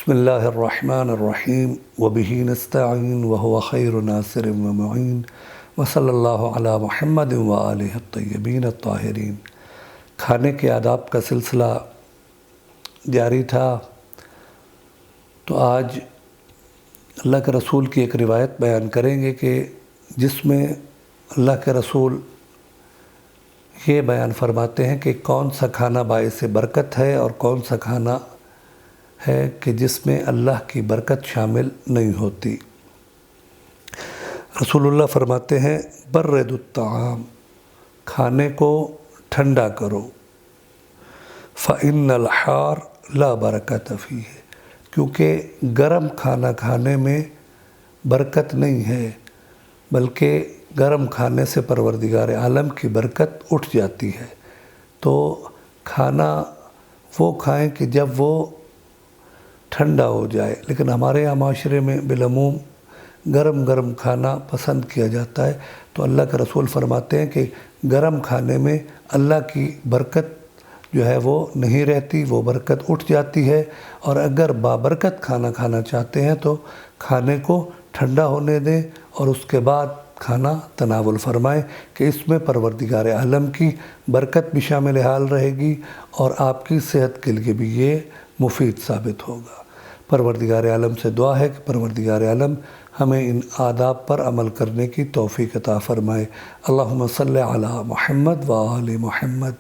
बिस्मिल्लाहिर रहमानिर रहीम व बिही नस्तईन व हुवा खैरु नासिर व मुईन व सल्लल्लाहु अला मुहम्मद व आलिहि अत्तय्यबीन अत्ताहिरीन। खाने के आदाब का सिलसिला जारी था। तो आज अल्लाह के रसूल की एक रिवायत बयान करेंगे कि जिसमें अल्लाह के रसूल ये बयान फरमाते हैं कि कौन सा खाना बाइस बरकत है और कौन सा खाना है कि जिसमें अल्लाह की बरकत शामिल नहीं होती। रसूलुल्लाह फरमाते हैं बर्रदुत्ताम, खाने को ठंडा करो, फ़इन्नल हार ला बरकत फ़ीह, क्योंकि गर्म खाना खाने में बरकत नहीं है, बल्कि गर्म खाने से परवरदिगार आलम की बरकत उठ जाती है। तो खाना वो खाएं कि जब वो ठंडा हो जाए, लेकिन हमारे यहाँ माशरे में बिलअमूम गरम गरम खाना पसंद किया जाता है। तो अल्लाह के रसूल फरमाते हैं कि गरम खाने में अल्लाह की बरकत जो है वो नहीं रहती, वो बरकत उठ जाती है। और अगर बाबरकत खाना खाना चाहते हैं तो खाने को ठंडा होने दें और उसके बाद खाना तनावुल फरमाएं कि इसमें परवरदिगार आलम की बरकत भी शामिल हाल रहेगी और आपकी सेहत के लिए भी ये मुफीद साबित होगा। परवरदिगार आलम से दुआ है कि परवरदिगार आलम हमें इन आदाब पर अमल करने की तौफीक अता फ़रमाए। अल्लाहुम्मा सल्लि अला मुहम्मद व आलि मुहम्मद।